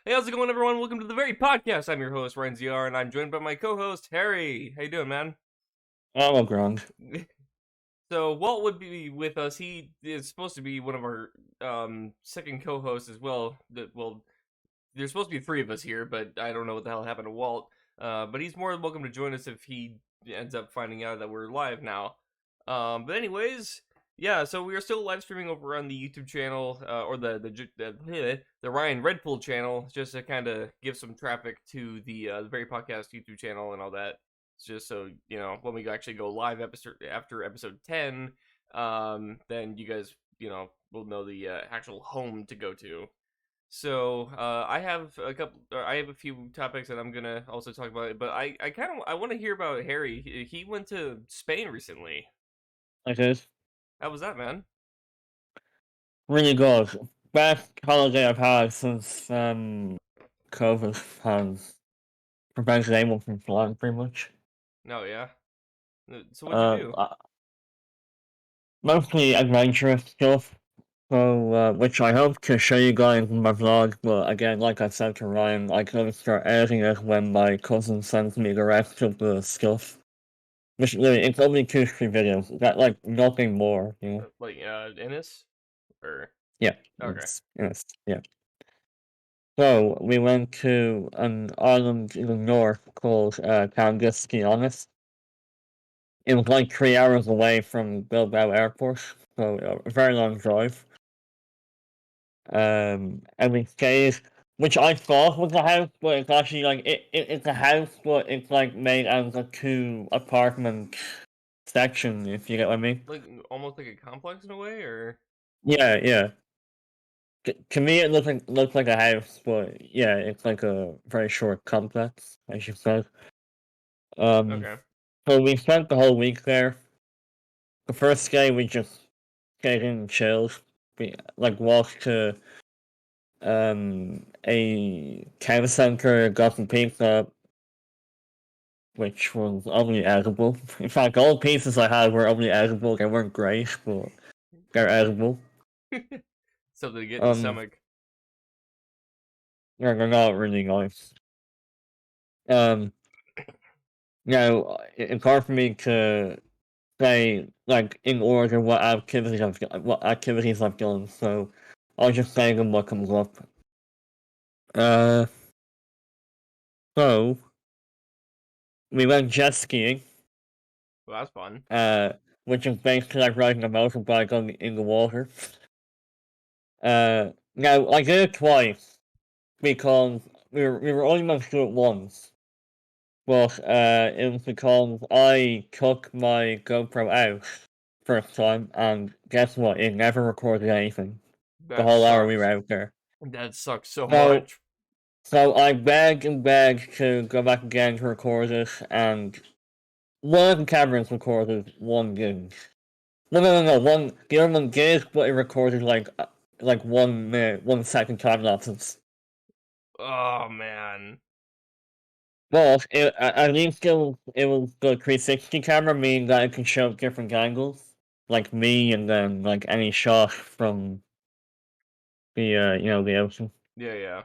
Hey, how's it going, everyone? Welcome to the very podcast. I'm your host, Ryan ZR, and I'm joined by my co-host, Harry. How you doing, man? Oh, Grung. So Walt would be with us. He is supposed to be one of our second co-hosts as well. Well, there's supposed to be three of us here, but I don't know what the hell happened to Walt. But he's more than welcome to join us if he ends up finding out that we're live now. But anyways, yeah. So we are still live streaming over on the YouTube channel or the Ryan Redpool channel, just to kind of give some traffic to the very podcast YouTube channel and all that. Just so when we actually go live episode after episode 10, then you guys will know the actual home to go to. So I have a couple. I have a few topics that I'm gonna also talk about. But I want to hear about Harry. He went to Spain recently. Okay. How was that, man? Really good. Best holiday I've had since COVID has prevented anyone from flying pretty much. No, yeah. So what'd you Uh, do? uh, Mostly adventurous stuff. So, which I hope to show you guys in my vlog, but again, like I said to Ryan, I can only start editing it when my cousin sends me the rest of the stuff. Which really, it's only 2, 3 videos. That like nothing more, you know. Like Ennis or Yeah, okay. yeah. So we went to an island in the north called Cangas, to be honest. It was like 3 hours away from Bilbao Airport, so a very long drive. And we stayed, which I thought was a house, but it's actually like it's a house, but it's like made out of a two apartment section, if you get what I mean. Like almost like a complex in a way, or Yeah, yeah. To me, it looks like a house, but yeah, it's like a very short complex, as you said. Um, okay. so we spent the whole week there. The first day we just stayed in and chilled. We like walked to a town center, got some pizza, which was only edible. In fact, all the pizzas I had were only edible. They weren't great, but they're edible. Something to get in the Um, stomach. they're not really nice. Um, now it's hard for me to say like in order what activities I've done. So I'll just say them what comes up. Uh, so we went jet skiing. Well, that's fun. Uh, which is basically like riding a motorbike in the water. Now I did it twice because we were only meant to do it once. But it was because I took my GoPro out first time, and guess what? It never recorded anything. The That whole hour we were sucks. out there. That sucks so So much. so I begged and begged to go back again to record it, and one of the cameras recorded 1 gig. No. The other one did, but it recorded like 1 minute, 1 second time lapses. Oh man. But at least it was the 360 camera, meaning that it can show different angles, like me, and then like any shot from the ocean. Yeah, yeah.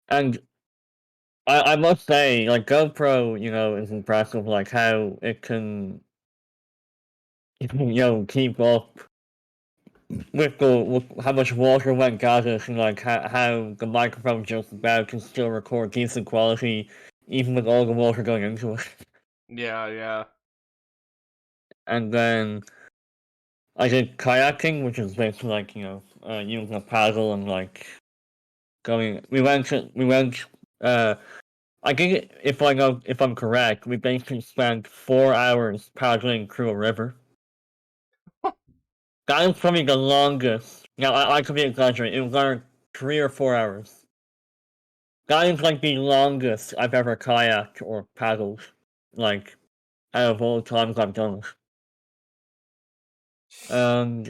And I must say, like GoPro, is impressive, like how it can, keep up with how much water went gathered, and like how the microphone just about can still record decent quality, even with all the water going into it. Yeah, yeah. And then I did kayaking, which is basically like using a paddle and like going. We went. Uh, I think if I'm correct, we basically spent 4 hours paddling through a river. That was probably the longest. Now I could be exaggerating. It was like 3 or 4 hours. That is like the longest I've ever kayaked or paddled. Like out of all times I've done it. And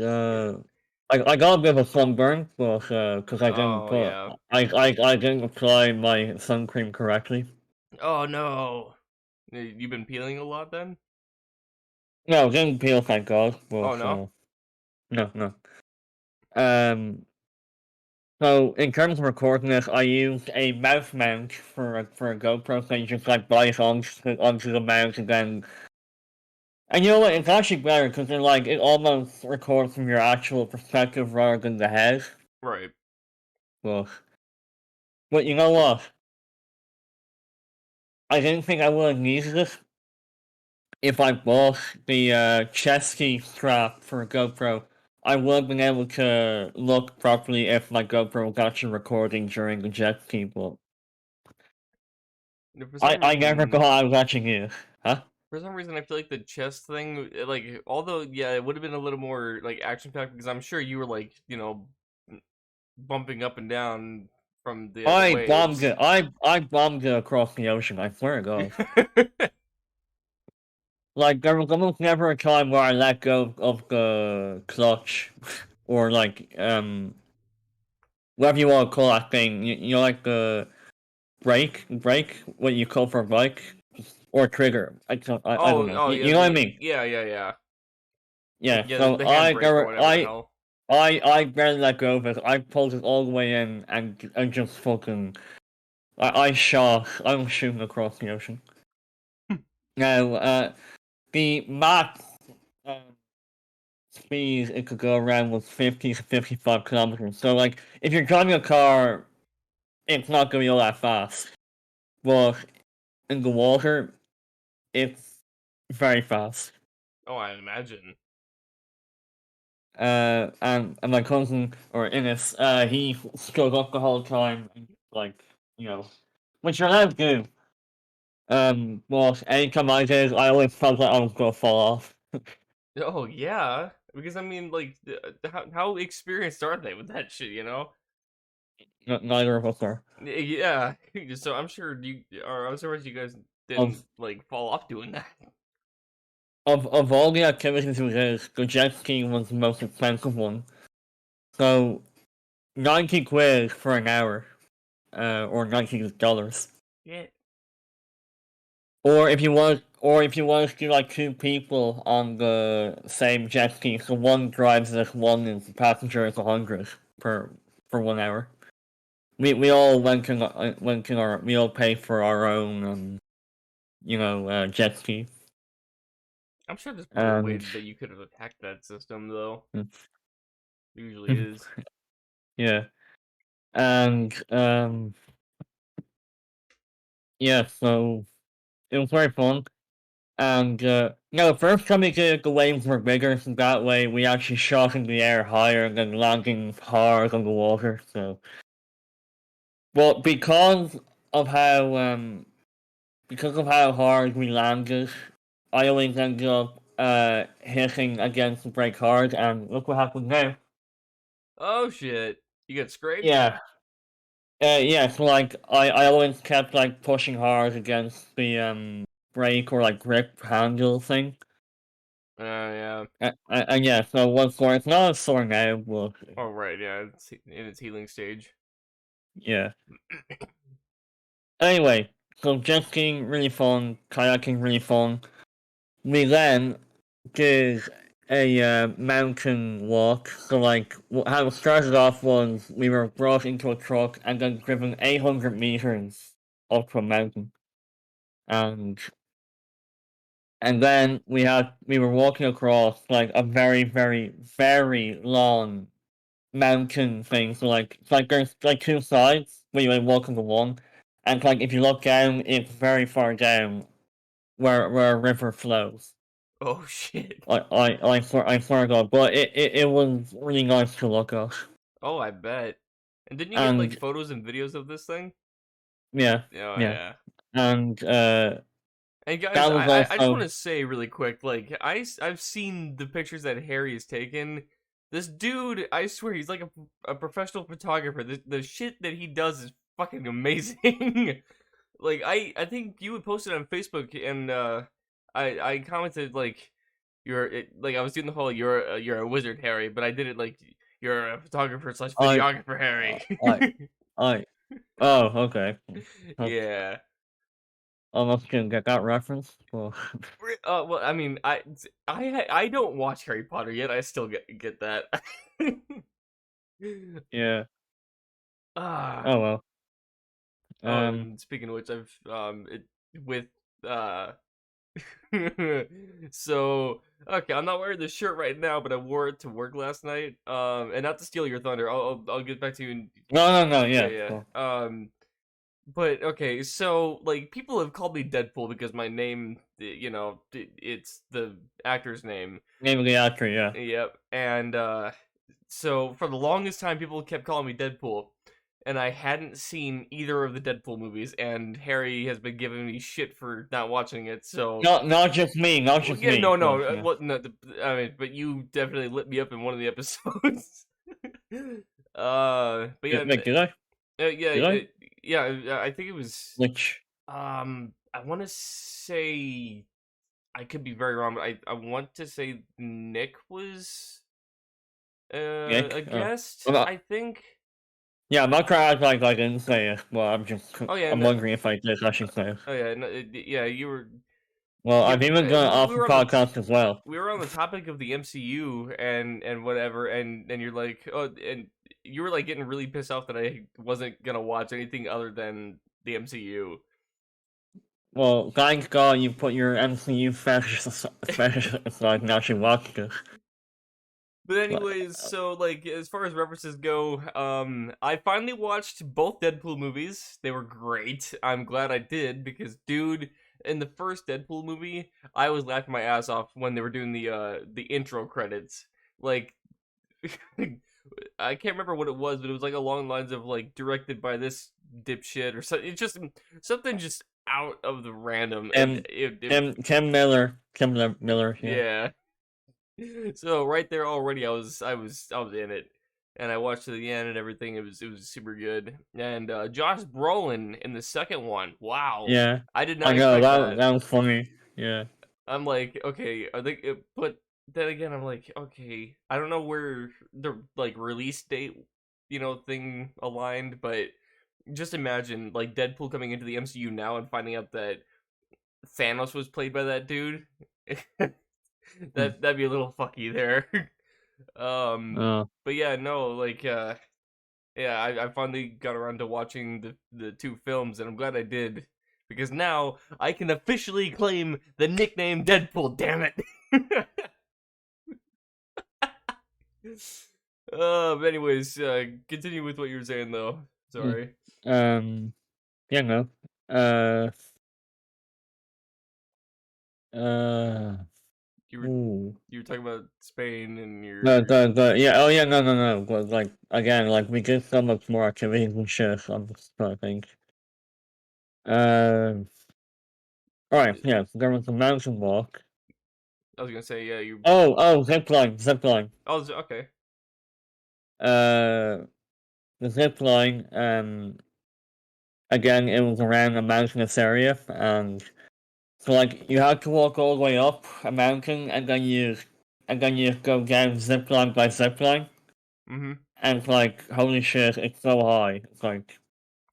I got a bit of a sunburn, but because I didn't Oh put yeah. I didn't apply my sun cream correctly. Oh no. You've been peeling a lot then? No, it didn't peel, thank God. Oh But no. no, no. Um, So in terms of recording this, I used a mouse mount for a GoPro, so you just like buy it onto the mount and then. And you know what? It's actually better because it almost records from your actual perspective rather than the head. Right. But you know what? I didn't think I would have needed it if I bought the chest key strap for a GoPro. I would have been able to look properly if my GoPro was actually recording during the jet ski, but For some I never reason, thought I was actually needed. Huh? I feel like the chest thing, like, although yeah, it would have been a little more like action packed because I'm sure you were like, bumping up and down from the I bombed waves. it. I bombed it across the ocean. I swear to God. Like there was almost never a time where I let go of the clutch, or whatever you want to call that thing. You know, like the brake, what you call for a bike, or trigger. I don't Oh, know. oh yeah, You know what I mean? yeah. Yeah. Yeah, So the I handbrake there or were whatever the hell. I barely let go of it. I pulled it all the way in and just fucking I shot. I'm shooting across the ocean. Now, the max um, speed it could go around was 50 to 55 kilometers. So, like, if you're driving a car, it's not going to be all that fast. But in the water, it's very fast. Oh, I imagine. And my cousin, or Innes, he stood up the whole time, and, like, you know, which you're allowed to do. But anytime I did, I always felt like I was going to fall off. Oh yeah, because I mean, like, how experienced are they with that shit? Neither of us are. Yeah. So I'm sure I'm surprised you guys didn't Of like fall off doing that. of all the activities we did, the jet skiing was the most expensive one. So 90 quid for an hour, or $90. Yeah. Or if you want to do like two people on the same jet ski, so one drives it, one is the passenger is 100 per for 1 hour. We all we all pay for our own jet ski. I'm sure there's probably a way And that you could have hacked that system though. There usually is. yeah. And yeah, so it was very fun. And the first time we did it, the waves were bigger, so that way we actually shot in the air higher than landing hard on the water. So, but because of how hard we landed, I always ended up hitting against the brake hard, and look what happened now. Oh shit! You got scraped? Yeah, yeah. So like I always kept like pushing hard against the brake or like grip handle thing. Yeah. And yeah, so one sore. It's not a sore now, but Oh right, yeah. It's in its healing stage. yeah. Anyway, so jet skiing really fun, kayaking really fun. We then did a mountain walk. So like how it started off was we were brought into a truck and then driven 800 meters up a mountain, and then we were walking across like a very very very long mountain thing. So like it's like there's like two sides where you like walk on the one, and like if you look down, it's very far down where a river flows. Oh shit! I swear to God, but it was really nice to look at, Oh, I bet. And didn't you get like and photos and videos of this thing? yeah, Oh yeah, yeah. and And guys, that was I just want also to say really quick, like I've seen the pictures that Harry has taken. This dude, I swear, he's like a professional photographer. The shit that he does is fucking amazing. Like I think you would post it on Facebook, and I commented like like I was doing the whole you're a wizard, Harry, but I did it like you're a photographer slash I videographer, Harry. I I oh okay. Yeah. Almost didn't get that reference. Well, Well, I mean, I don't watch Harry Potter yet. I still get that. yeah. Ah. Oh well. Oh, Um. and speaking of which, I've with uh so okay, I'm not wearing this shirt right now, but I wore it to work last night. And not to steal your thunder, I'll get back to you. No. Yeah, Yeah. yeah. Cool. But okay, so like people have called me Deadpool because my name, it's the actor's name. Name of the actor. Yeah. Yep, and so for the longest time, people kept calling me Deadpool, and I hadn't seen either of the Deadpool movies, and Harry has been giving me shit for not watching it. So Not just me. Not well, just yeah, me. no, no, But yeah. what? No, I mean, but you definitely lit me up in one of the episodes. But yeah, Wait, did I? yeah, Did I? yeah. I think it was. Which I want to say I could be very wrong, but I want to say Nick was a Nick? guest. Well, I think. yeah, I'm not trying to act like I didn't say it. Well, Oh yeah, I'm no, wondering if I did. I should say it. oh yeah, no, yeah. You were. Well, Yeah, I've even done an we off the were on the podcast as well. we were on the topic of the MCU and whatever, and you're like, oh, and you were like getting really pissed off that I wasn't gonna watch anything other than the MCU. Well, thank God you put your MCU fetish aside and actually watched it. But But, anyways, so like as far as references go, I finally watched both Deadpool movies. They were great. I'm glad I did because dude, in the first Deadpool movie, I was laughing my ass off when they were doing the intro credits. Like I can't remember what it was, but it was like along the lines of like directed by this dipshit or something. It's just something just out of the random, and and Tim Miller, yeah. yeah. So right there already, I was in it, and I watched to the end and everything. It was super good, and Josh Brolin in the second one. Wow, Yeah, I did I not know, expect that. that was funny, yeah. I'm like, okay, are they? But then again, I'm like, okay, I don't know where the like release date, thing aligned, but just imagine like Deadpool coming into the MCU now and finding out that Thanos was played by that dude. Hmm. That'd be a little fucky there. Uh, But yeah, no, like, yeah, I finally got around to watching the two films, and I'm glad I did because now I can officially claim the nickname Deadpool. Damn it! But anyways, continue with what you were saying though. hmm. Sorry, Yeah, no. Uh, uh, you were ooh. you were talking about Spain and No, your. yeah, oh yeah, no. But like, again, like, we did so much more activities and shit on this, I think. Uh, alright, yeah, there was a mountain walk. I was gonna say yeah, you. Zipline. Oh, okay. Uh, the zipline, again, it was around a mountainous area, and so, like, you had to walk all the way up a mountain, and then you go down zipline by zipline, Mm-hmm. and it's like, holy shit, it's so high. It's like,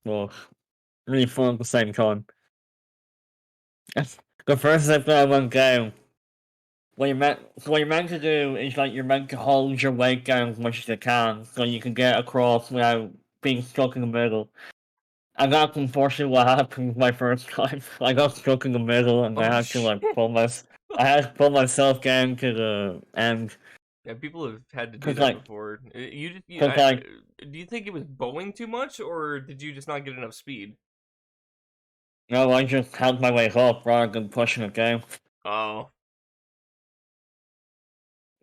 well, really fun at the same time. The first zipline I went down, what you're meant to do is, like, you're meant to hold your weight down as much as you can, so you can get across without being stuck in the middle. And that's unfortunately what happened my first time. I got stuck in the middle, and Oh shit. I had to pull myself down to the end. Yeah, people have had to do Cause that like, before. You, just- you cause I, like, do you think it was bowing too much, or did you just not get enough speed? no, I just held my way up rather than pushing it down. Oh,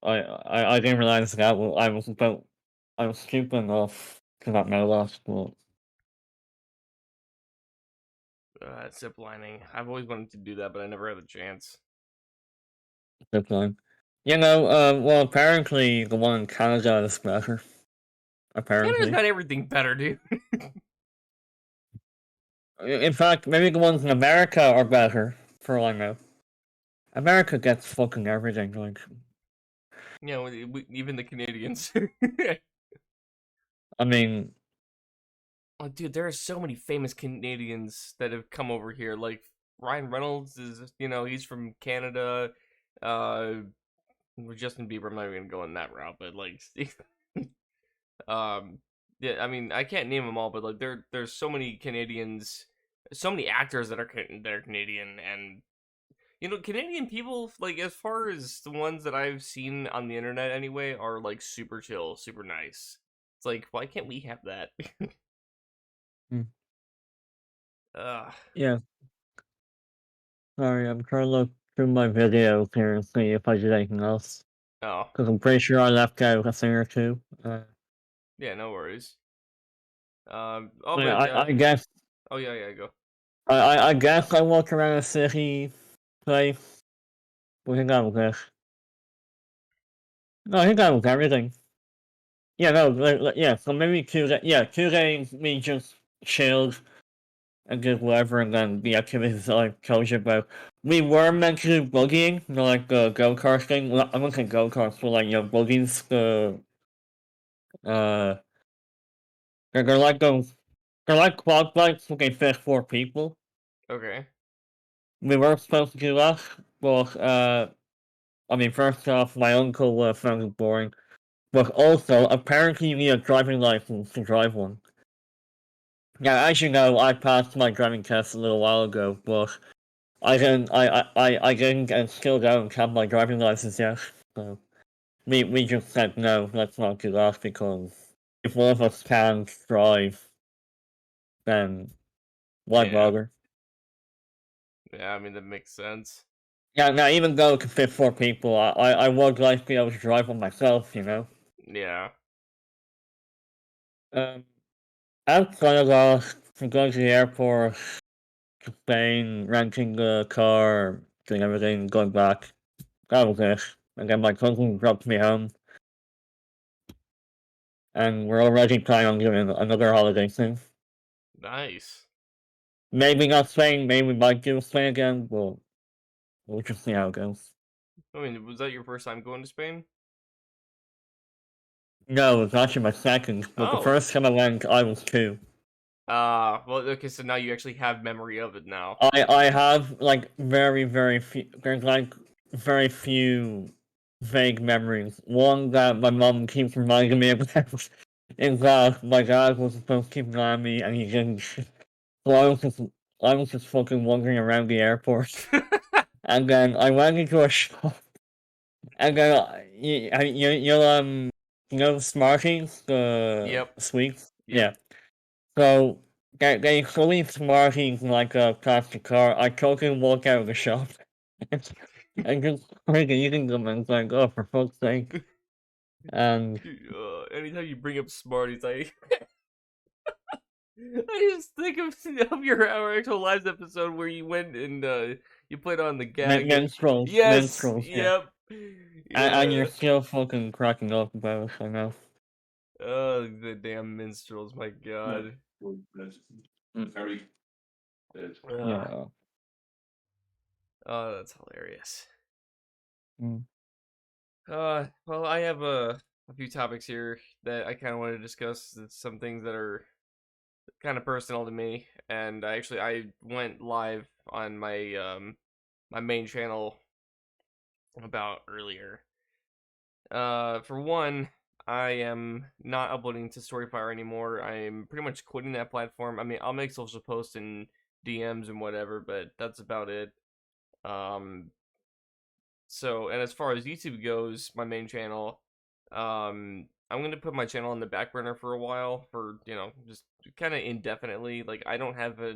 I didn't realize that. Well, I was stupid enough to not know that. But zip lining. I've always wanted to do that, but I never had the chance. good time. Well, apparently the one in Canada is better. Canada's Apparently, got everything better, dude. in fact, maybe the ones in America are better. For all I know, America gets fucking everything. Like, Even the Canadians. I mean, Oh, dude, there are so many famous Canadians that have come over here. Like Ryan Reynolds is, he's from Canada. Uh, with Justin Bieber, I'm not even gonna go in that route, but like, um, Yeah, I mean, I can't name them all, but like there's so many Canadians, so many actors that are Canadian, and Canadian people, like, as far as the ones that I've seen on the internet anyway, are like super chill, super nice. It's like, why can't we have that? Mm. Ugh. Yeah, sorry, I'm trying to look through my videos here and see if I did anything else. Oh, Because I'm pretty sure I left out a thing or two. yeah, no worries. Oh, Yeah, but I guess oh yeah, yeah, go. I guess I walked around a city place. I think that was it. No, I think that was everything. Yeah, no, yeah. So maybe 2 days. Yeah, 2 days we just chilled and did whatever, and then the activities that I told you about. We were meant to do buggying, like the go kart thing. Well, I'm not saying go karts, but like buggies. Uh, they're like those. They're like quad bikes, but they fit 4 people. Okay, We were supposed to do that, but I mean, first off, my uncle found it boring. But also, apparently you need a driving license to drive one. Now, as you know, I passed my driving test a little while ago, but I didn't and still don't have my driving license yet. So we just said no, let's not do that because if one of us can't drive, then why yeah, bother? yeah. I mean, that makes sense. Yeah, now even though it can fit 4 people, I would like to be able to drive one myself, you know? Yeah, Um, outside of that, from going to the airport, to Spain, renting a car, doing everything, going back, that was it. And then my cousin dropped me home, and we're already planning on doing another holiday soon. nice. Maybe not Spain, maybe we might do Spain again, but we'll just see how it goes. I mean, was that your first time going to Spain? No, it's actually my second, but the Oh, first time I went, I was 2. well, okay, so now you actually have memory of it now. I have like very few. There's like very few vague memories. One that my mom keeps reminding me about is that my dad was supposed to keep an eye on me and he didn't. So I was just fucking wandering around the airport, and then I went into a shop, and then you know the Smarties, the Yep, sweets, yep. yeah. So they fully Smarties like a plastic car. I totally walk out of the shop and just like eating them and it's like, oh, for fuck's sake. And Anytime you bring up Smarties, I just think of your Our Actual Lives episode where you went and you played on the gag. Yes, minstrels, yeah. yep, And you're yeah. still fucking cracking up about it, I know. Oh, the damn minstrels! My God. Ugh. Yeah. Oh, that's hilarious. Mm. Well, I have a few topics here that I kind of want to discuss. It's some things that are kind of personal to me, and I went live on my main channel about earlier. For one, I am not uploading to Storyfire anymore. I'm pretty much quitting that platform. I mean, I'll make social posts and DMs and whatever, but that's about it. Um, and as far as YouTube goes, my main channel, I'm gonna put my channel on the back burner for a while, for just kind of indefinitely. Like, I don't have a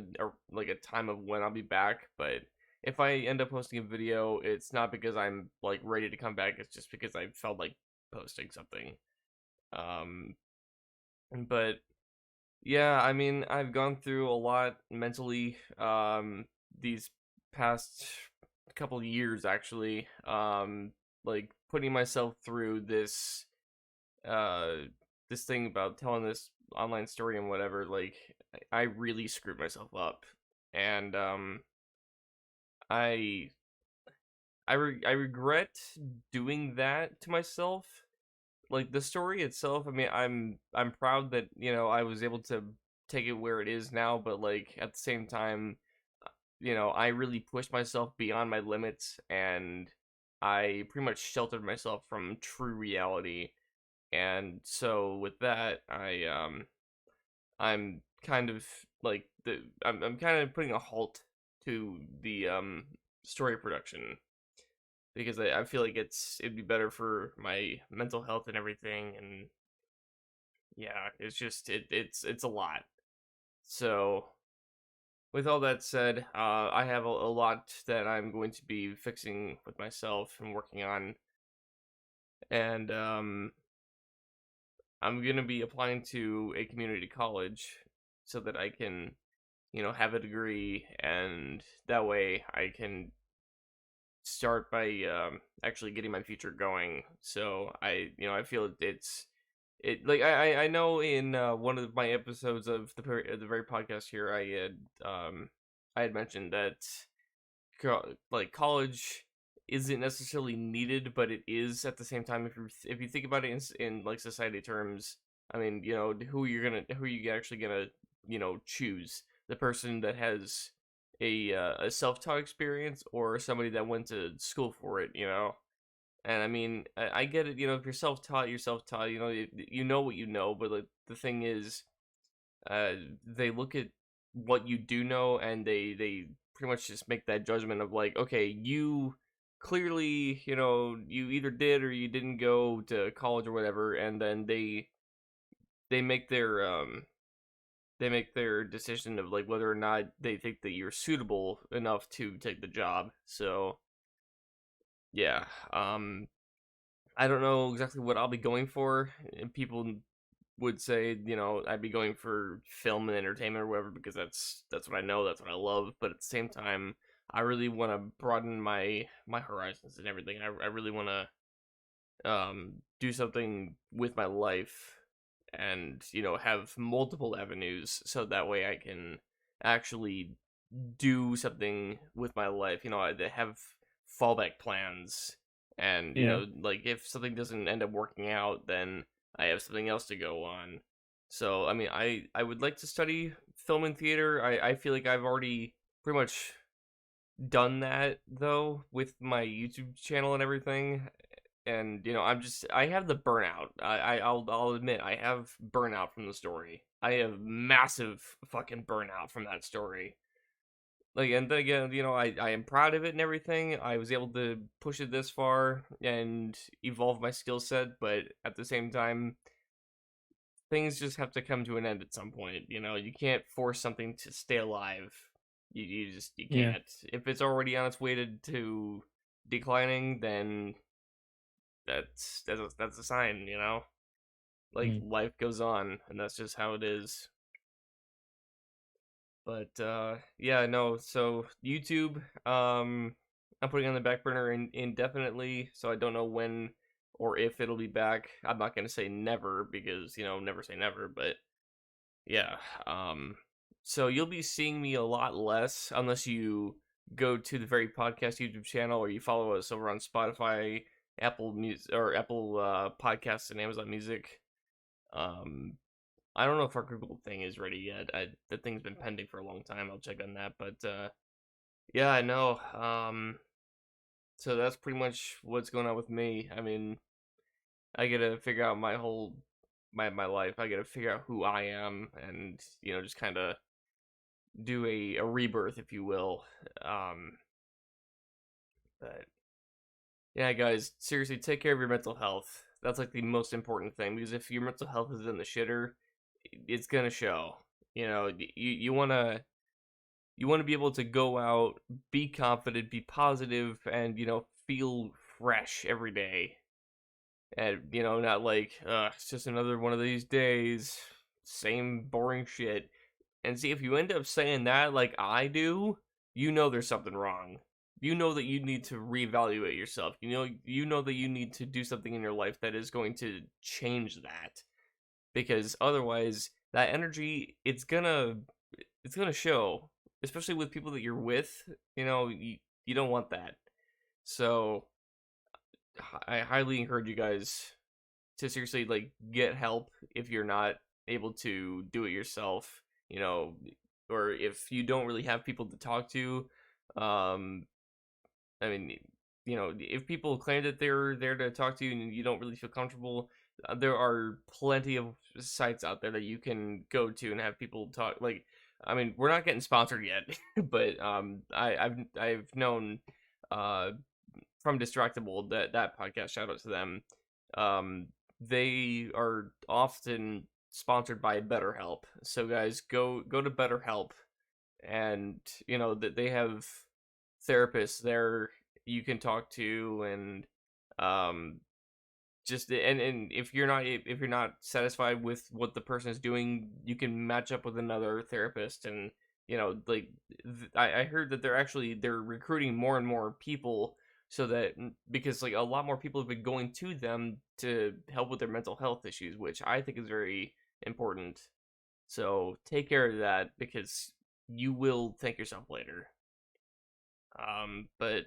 time of when I'll be back, but if I end up posting a video, it's not because I'm like ready to come back. It's just because I felt like posting something. Um, but yeah, I mean, I've gone through a lot mentally these past couple years, actually. Like, putting myself through uh this thing about telling this online story and whatever. Like, I really screwed myself up. And I I regret doing that to myself. Like, the story itself, I mean, I'm proud that I was able to take it where it is now, but like, at the same time, I really pushed myself beyond my limits, and I pretty much sheltered myself from true reality. And so with that, I'm kind of like I'm kind of putting a halt to the story production because I feel like it'd be better for my mental health and everything, and yeah, it's just it's a lot. So with all that said, I have a lot that I'm going to be fixing with myself and working on, and I'm gonna be applying to a community college so that I can, have a degree, and that way I can start by actually getting my future going. So I feel like I know in one of my episodes of the very podcast here I had mentioned that like college isn't necessarily needed, but it is at the same time. If you think about it in like society terms, I mean, who are you actually gonna choose, the person that has a self-taught experience or somebody that went to school for it, and I mean, I get it, if you're self-taught, you're self-taught, you know what you know, but like, the thing is, uh, they look at what you do know, and they pretty much just make that judgment of like, okay, you clearly, you either did or you didn't go to college or whatever, and then they make their decision of like whether or not they think that you're suitable enough to take the job. So yeah, I don't know exactly what I'll be going for. And people would say, I'd be going for film and entertainment or whatever because that's what I know, that's what I love. But at the same time, I really want to broaden my horizons and everything. I really want to do something with my life, and have multiple avenues, so that way I can actually do something with my life. I have fallback plans, and Yeah. like if something doesn't end up working out, then I have something else to go on. So I mean, I would like to study film and theater. I feel like I've already pretty much done that though with my YouTube channel and everything. And I have the burnout. I'll admit I have burnout from the story. I have massive fucking burnout from that story. Like, and then again, I am proud of it and everything. I was able to push it this far and evolve my skill set, but at the same time, things just have to come to an end at some point. You can't force something to stay alive. You Yeah. can't. If it's already on its way to declining, then that's a sign. Like, Mm. life goes on, and that's just how it is. But yeah, no. So YouTube, I'm putting on the back burner indefinitely, so I don't know when or if it'll be back. I'm not gonna say never because never say never. But yeah, so you'll be seeing me a lot less unless you go to the Very Podcast YouTube channel, or you follow us over on Spotify, Apple Music, or Apple Podcasts, and Amazon Music. Um, I don't know if our Google thing is ready yet. The thing's been pending for a long time. I'll check on that. But yeah, I know. So that's pretty much what's going on with me. I mean, I gotta figure out my life. I gotta figure out who I am, and just kind of do a rebirth, if you will. Um, but yeah, guys, seriously, take care of your mental health. That's like the most important thing, because if your mental health is in the shitter, it's gonna show. You wanna be able to go out, be confident, be positive, and feel fresh every day. And not like, it's just another one of these days, same boring shit. And see, if you end up saying that like I do, there's something wrong. You know that you need to reevaluate yourself. You know that you need to do something in your life that is going to change that. Because otherwise, that energy, it's gonna show, especially with people that you're with. You don't want that. So I highly encourage you guys to seriously like get help if you're not able to do it yourself. Or if you don't really have people to talk to. Um, I mean, if people claim that they're there to talk to you and you don't really feel comfortable, there are plenty of sites out there that you can go to and have people talk. Like, I mean, we're not getting sponsored yet, but I've known uh from Distractible, that podcast. Shout out to them. Um, they are often sponsored by BetterHelp. So guys, go to BetterHelp, and that they have therapists there you can talk to, and um just and if you're not satisfied with what the person is doing, you can match up with another therapist. And like, I heard that they're recruiting more and more people, so that because like a lot more people have been going to them to help with their mental health issues, which I think is very important. So take care of that, because you will thank yourself later. But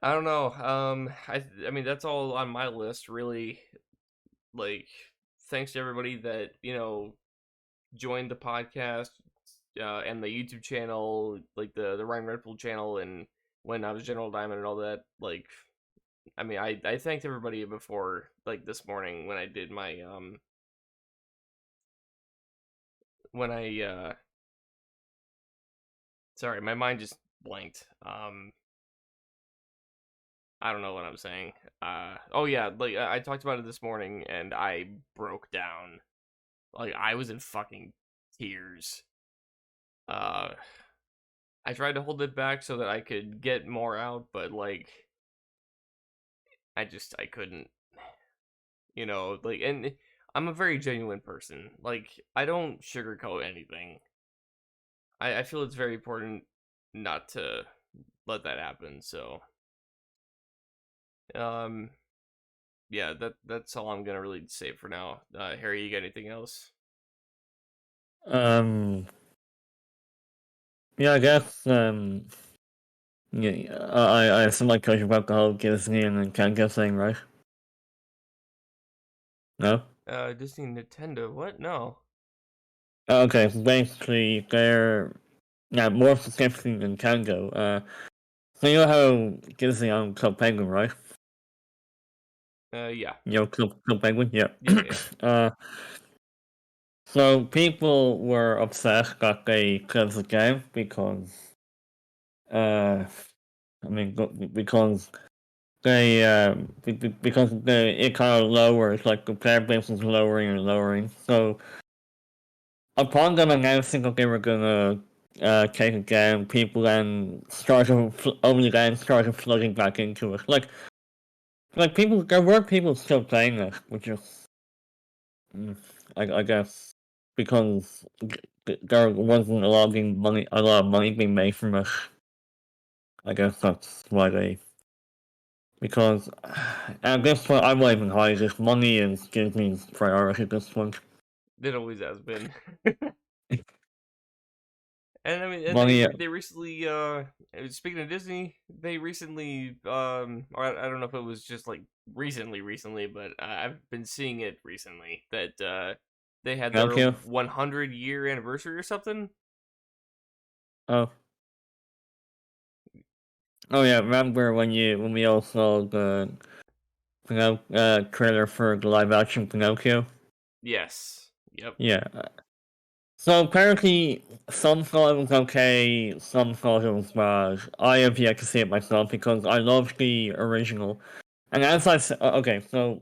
I don't know. I mean, that's all on my list, really. Like, thanks to everybody that joined the podcast, and the YouTube channel, like the Ryan Redpool channel, and when I was General Diamond and all that. Like, I mean, I thanked everybody before, like this morning when I did my when I sorry, my mind just blanked. I don't know what I'm saying. Oh yeah, like I talked about it this morning, and I broke down. Like, I was in fucking tears. Uh, I tried to hold it back so that I could get more out, but like, I couldn't. Like, and I'm a very genuine person. Like, I don't sugarcoat anything. I feel it's very important not to let that happen. So, um, yeah, that's all I'm gonna really say for now. Harry, you got anything else? Um, yeah, I guess. Yeah, I assume like coach about the whole Disney and Nintendo thing, right? No. Disney, Nintendo, what? No. Okay, so basically they're more specifically Nintendo. So you know how Disney owns Club Penguin, right? Yeah, You know Club Penguin, yeah. yeah. uh, so people were upset that they closed the game because uh, I mean because because it kind of lowers, like the player base is lowering and lowering. So upon them announcing that they were gonna take it down, people then only then started flooding back into it. Like people, there were people still playing it, which is, mm, I guess, because there wasn't a lot of money being made from it. I guess that's why they. Because at this point, I'm not even high. This money is Disney's priority at this point. It always has been. And I mean, and Money, they recently, speaking of Disney, they recently, or I don't know if it was just like recently, but I've been seeing it recently that they had their Pinocchio. 100-year anniversary or something. Oh, oh yeah. Remember when we all saw the trailer for the live action Pinocchio? Yes. Yep. Yeah. So apparently, some thought it was okay, some thought it was bad. I have yet to see it myself because I love the original. And as I said, okay, so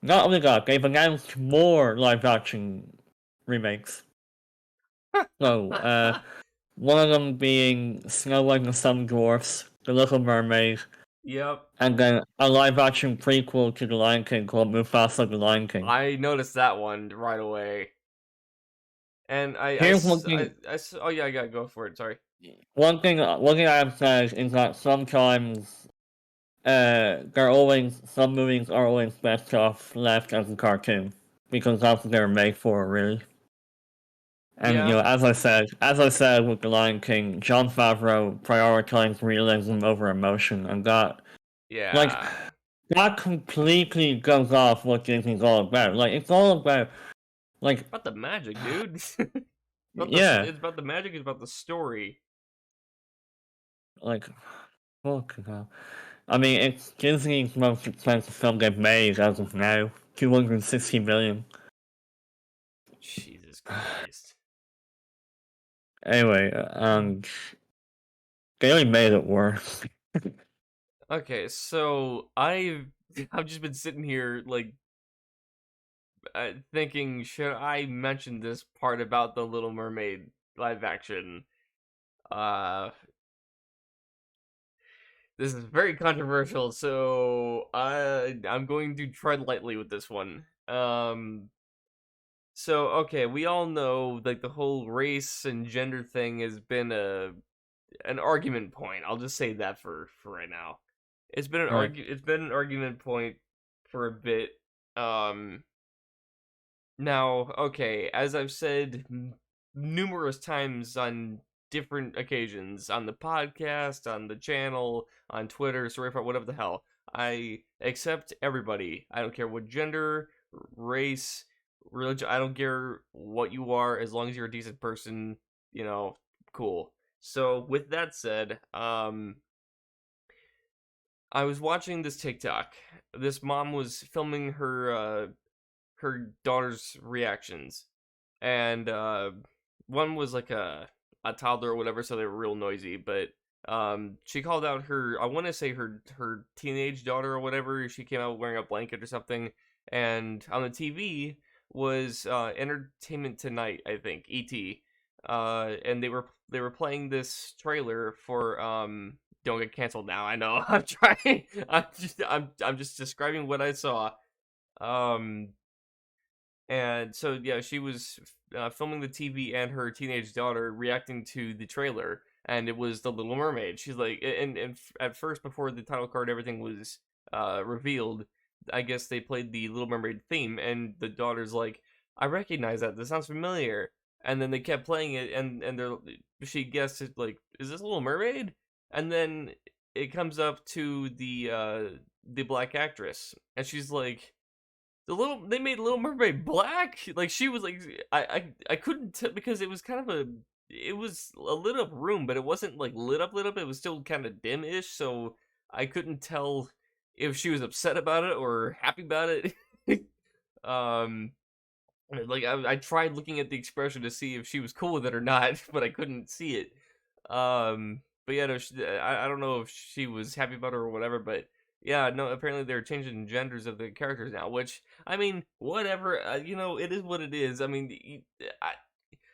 not only that, they've announced more live action remakes. So, one of them being Snow White and the Seven Dwarfs, The Little Mermaid, Yep. and then a live action prequel to The Lion King called Mufasa the Lion King. I noticed that one right away. And Here's one thing. oh yeah, I gotta go for it. Sorry. One thing I have said is that sometimes some movies are always best off left as a cartoon because that's what they're made for, really. And Yeah. as I said with The Lion King, Jon Favreau prioritized realism over emotion, and like, Yeah. that completely goes off what Disney's all about. Like, it's all about, like, About the magic, dude. yeah, It's about the magic. It's about the story. like, fuck, no. I mean, it's Disney's most expensive film they've made as of now. 260 million. Jesus Christ. Anyway, and they only made it worse. Okay, so I've just been sitting here like thinking, should I mention this part about the Little Mermaid live action? Uh, this is very controversial, so I'm going to tread lightly with this one. So okay, we all know like the whole race and gender thing has been an argument point. I'll just say that for right now. Right. It's been an argument point for a bit. Um Now, okay, as I've said numerous times on different occasions, on the podcast, on the channel, on Twitter, sorry for whatever the hell, I accept everybody. I don't care what gender, race, religion, I don't care what you are, as long as you're a decent person, cool. So, with that said, I was watching this TikTok. This mom was filming her daughter's reactions, and one was like a toddler or whatever, so they were real noisy. But she called out her, I want to say her teenage daughter or whatever. She came out wearing a blanket or something, and on the TV was Entertainment Tonight, I think, ET, and they were playing this trailer for Don't Get Canceled Now. I know. I'm trying. I'm just describing what I saw. Um, and so yeah, she was filming the TV and her teenage daughter reacting to the trailer, and it was The Little Mermaid. She's like, and at first before the title card everything was revealed, I guess they played the Little Mermaid theme, and the daughter's like, I recognize that. This sounds familiar. And then they kept playing it, she guessed it like, is this Little Mermaid? And then it comes up to the black actress, and she's like, they made Little Mermaid black. Like she was like, I couldn't tell because it was kind of it was a lit up room, but it wasn't like lit up. It was still kind of dim-ish, so I couldn't tell if she was upset about it or happy about it. um, like I tried looking at the expression to see if she was cool with it or not, but I couldn't see it. But yeah, no, I don't know if she was happy about it or whatever, but yeah, no, apparently they're changing genders of the characters now, which, I mean, whatever, it is what it is. I mean,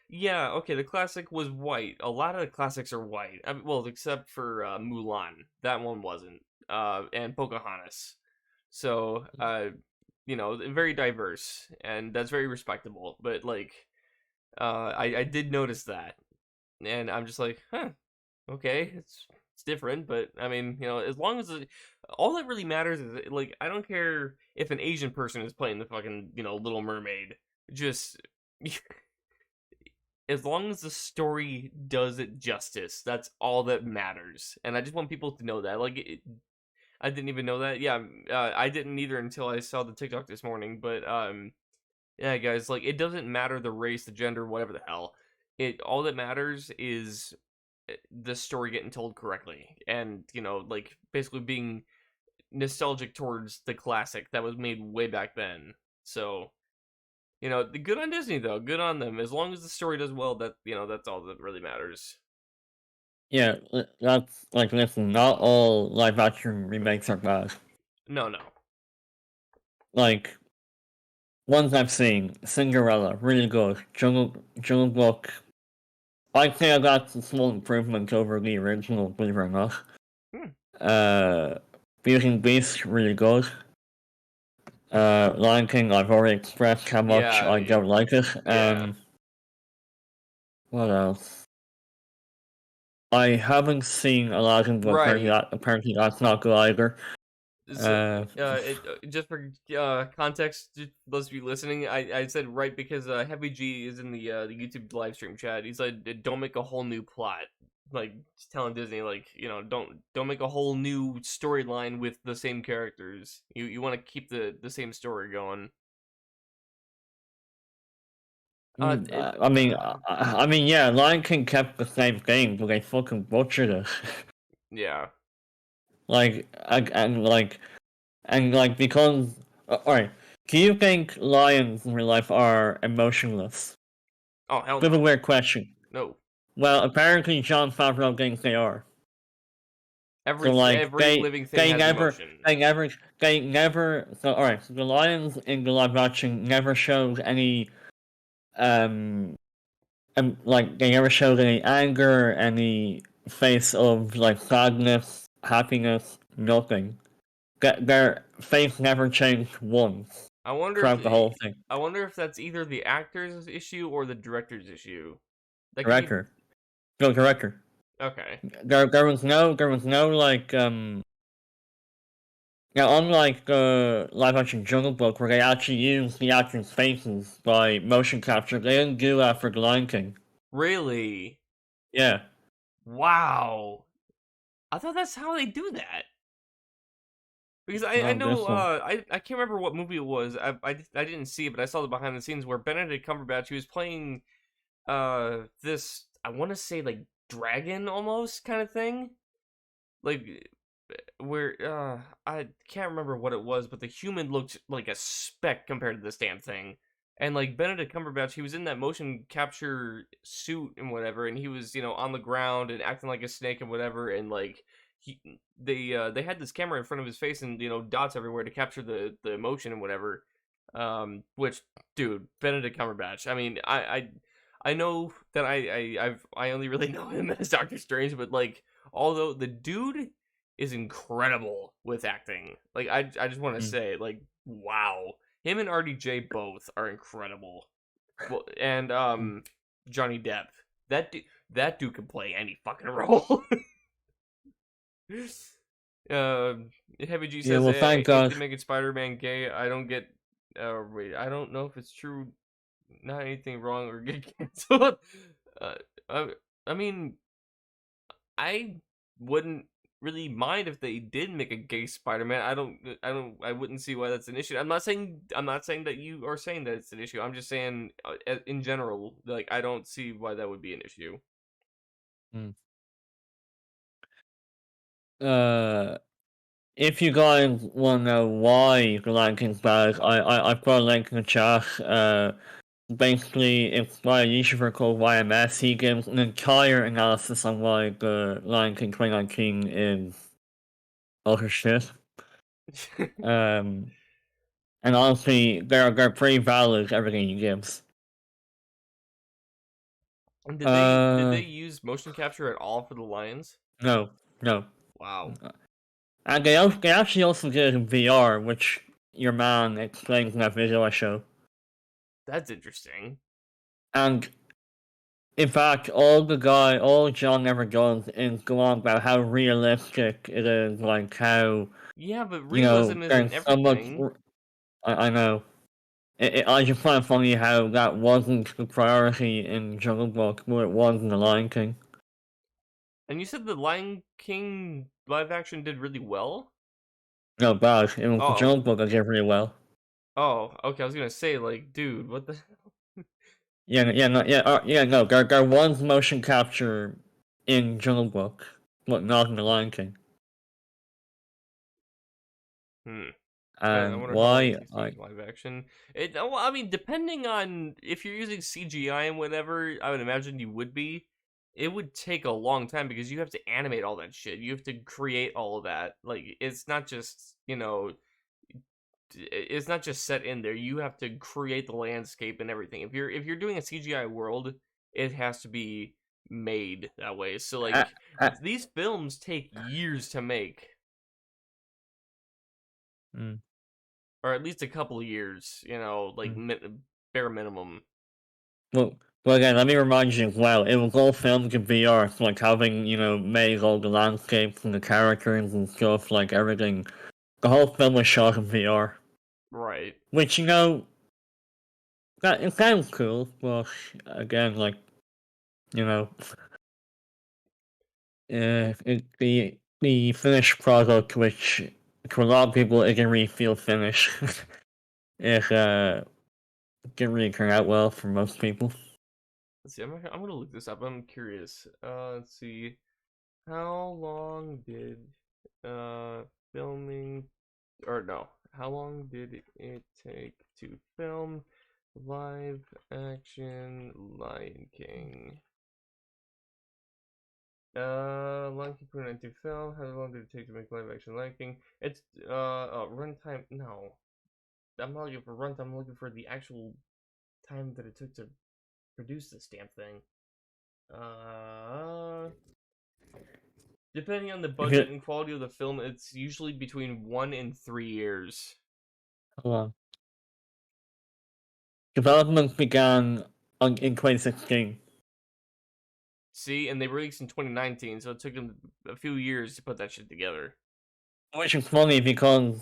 yeah, okay, the classic was white. A lot of the classics are white. I mean, well, except for Mulan. That one wasn't. And Pocahontas. So, very diverse, and that's very respectable. But, like, I did notice that, and I'm just like, huh, okay, it's different, but I mean, as long as all that really matters is like I don't care if an Asian person is playing the fucking Little Mermaid, just as long as the story does it justice, that's all that matters, and I just want people to know that. Like, I didn't even know that. Yeah, I didn't either until I saw the TikTok this morning. But yeah, guys, like it doesn't matter the race, the gender, whatever the hell. All that matters is the story getting told correctly, and like basically being nostalgic towards the classic that was made way back then. So the good on Disney though, good on them. As long as the story does well, that's all that really matters. Yeah, that's like, listen, not all live action remakes are bad. No, no. Like, ones I've seen, Cinderella, really good. Jungle Book, I'd say I got some small improvements over the original, believe it or not. Hmm. Beauty and Beast, really good. Lion King, I've already expressed how much Yeah, I don't like it. yeah. What else? I haven't seen Aladdin, but Right. apparently that's not good either. So, just for context, just those of you listening, I said right because Heavy G is in the YouTube live stream chat. He said, "Don't make a whole new plot." Like just telling Disney, like don't make a whole new storyline with the same characters. You want to keep the same story going. I mean, yeah, Lion King kept the same thing, but they fucking butchered it. Yeah. And because alright, do you think lions in real life are emotionless? Oh hell Bit of a no, weird question. no. Well, apparently John Favreau thinks they are. So like Every living thing they has never emotion. they never they never so alright, so the lions in the live action never showed any um like they never showed any anger, any face of like sadness, happiness, nothing. Their face never changed once I wonder if throughout the whole thing. I wonder if that's either the actor's issue or the director's issue. That could be Director. Go director. okay. There was no like now unlike the live action Jungle Book where they actually used the actors' faces by motion capture, they didn't do that for The Lion King. Really? Yeah. Wow. I thought that's how they do that. Because I Not know this one. I can't remember what movie it was. I didn't see it, but I saw the behind the scenes where Benedict Cumberbatch he was playing this I want to say like dragon almost kind of thing. Like where I can't remember what it was, but the human looked like a speck compared to this damn thing. And like Benedict Cumberbatch, he was in that motion capture suit and whatever, and he was on the ground and acting like a snake and whatever, and like he they had this camera in front of his face and dots everywhere to capture the emotion and whatever. Which dude, Benedict Cumberbatch. I mean, I know that I only really know him as Doctor Strange, but like although the dude is incredible with acting. Like I just want to Mm. say like wow. Him and RDJ both are incredible. Well, and Mm. Johnny Depp. That dude can play any fucking role. uh Heavy G Yeah, says well thank ain't God. they making Spider-Man gay? I don't get wait, I don't know if it's true. Not anything wrong or get canceled. uh, I, I mean I wouldn't really mind if they did make a gay Spider-Man. I wouldn't see why that's an issue. I'm not saying that you are saying that it's an issue. I'm just saying in general, like I don't see why that would be an issue. Mm. Uh if you guys wanna know why the Lion King's bad, I've got a link in the chat. Basically, it's by a YouTuber called YMS. He gives an entire analysis on why the Lion King 2019 is utter shit. Um, and honestly, they're pretty valid, everything he gives. And did they Uh, use motion capture at all for the lions? no, no. Wow, And they actually also did it in VR, which your man explains in that video I show. that's interesting. And in fact, all John ever does is go on about how realistic it is, like how Yeah, but realism there's isn't so much. everything. I know. I just find it funny how that wasn't the priority in Jungle Book, but it was in The Lion King. And you said the Lion King live action did really well. No, bad. It was the Oh, Jungle Book that did really well. oh, okay. I was gonna say like, dude, what the? No. There was motion capture in Jungle Book, but not in The Lion King. Hmm. I And wonder how long it why? takes to make live action. Well, I mean, depending on if you're using CGI and whatever, I would imagine you would be. It would take a long time because you have to animate all that shit. You have to create all of that. Like, it's not just it's not just set in there. You have to create the landscape and everything. If you're doing a CGI world, it has to be made that way. So Uh, like uh, these films take years to make, mm, or at least a couple of years. Like mm. bare minimum. Well, well, again, let me remind you as well, it was all filmed in VR, so like having, made all the landscapes and the characters and stuff, like everything. The whole film was shot in VR. Right. Which, it sounds cool, but again, like, you know, the finished product, which to a lot of people, it didn't really feel finished. it didn't really turn out well for most people. Let's see. I'm gonna look this up. I'm curious. Let's see. How long did Filming, or no, how long did it take to film live action Lion King? Lion King 2019 film. How long did it take to make live action Lion King? It's runtime. No, I'm not looking for runtime. I'm looking for the actual time that it took to produce this damn thing. Uh, Depending on the If you, budget and quality of the film, it's usually between 1 and 3 years. hold on. Development began in 2016. See, and they released in 2019, so it took them a few years to put that shit together. Which is funny because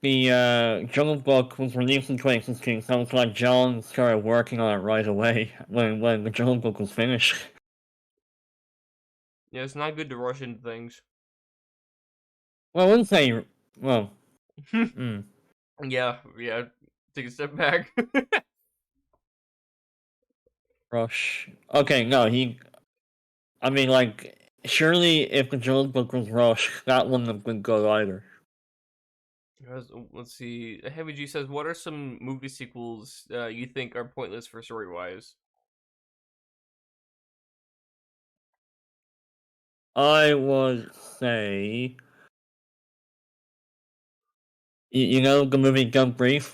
the Jungle Book was released in 2016, so it's like John started working on it right away when the Jungle Book was finished. Yeah, it's not good to rush into things. Well, I wouldn't say. Well, mm, Yeah, take a step back. Rush. Okay, no, he. I mean, like, surely if the Jungle Book was Rush, that wouldn't have been good either. Let's see. Heavy G says, "What are some movie sequels you think are pointless for story wise?" I would say. You know the movie Don't Breathe?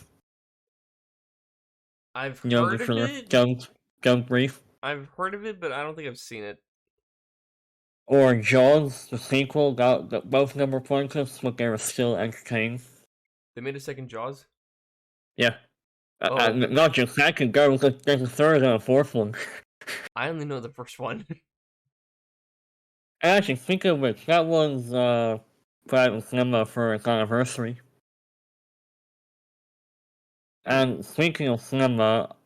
I've You know the heard of thriller it. Don't Breathe? But I don't think I've seen it. Or Jaws, the sequel, that both of them were pointless, but they were still entertaining. They made a second Jaws. Yeah. Oh, okay. Not just second, there's a third and a fourth one. I only know the first one. Actually, speaking of which, that was private cinema for its anniversary. And speaking of cinema,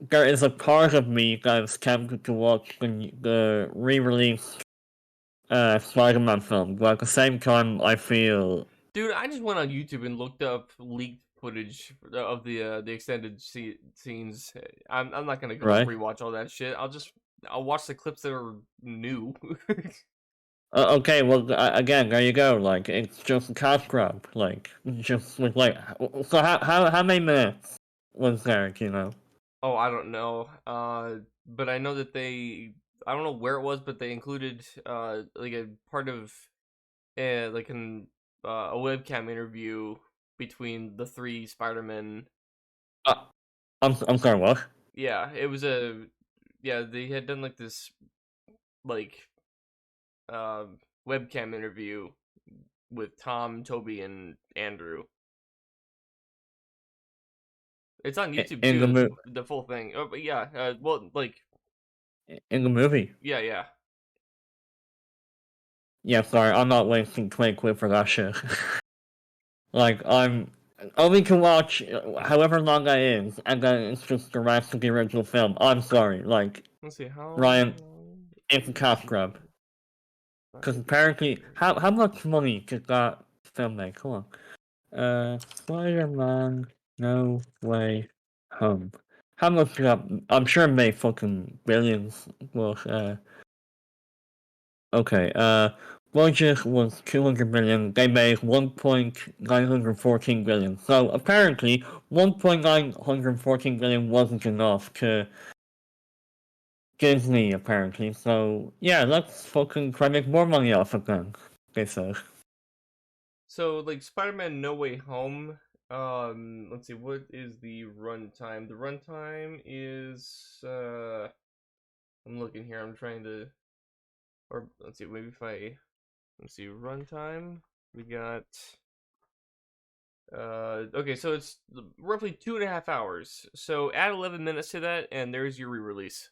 there is a part of me that is tempted to watch the re-released Spider-Man film, but at the same time, I feel Dude, I just went on YouTube and looked up leaked footage of the extended scenes. I'm not gonna go right. rewatch all that shit. I'll watch the clips that are new. Okay, well, again, there you go. Like, it's just a cash grab. Like, just with like, so how many minutes was there? You know? Oh, I don't know. But I know that I don't know where it was, but they included like a part of like a webcam interview between the three Spider-Men. Uh, I'm sorry. What? Yeah, they had done like this like webcam interview with Tom, Toby, and Andrew. It's on YouTube In the too, the full thing. Oh, but yeah, well, like, in the movie? yeah. Yeah, sorry, I'm not wasting 20 quid for that shit. Like, I'm only to watch however long that is, and then it's just the rest of the original film. I'm sorry. Like, Let's see how Ryan, long it's a cash grab. did Because apparently, how much money did that film make? Hold on. Spider-Man No Way Home. How much did that? I'm sure it made fucking billions. But, okay, budget was 200 million. They made 1.914 billion. So apparently, 1.914 billion wasn't enough to Disney, apparently. So, yeah, let's fucking try to make more money off of them, they said. So like Spider-Man No Way Home, let's see, what is the runtime? The runtime is I'm looking here, I'm trying to, or let's see, maybe if I, let's see, runtime, we got, okay, so it's roughly 2.5 hours. So add 11 minutes to that, and there's your re-release.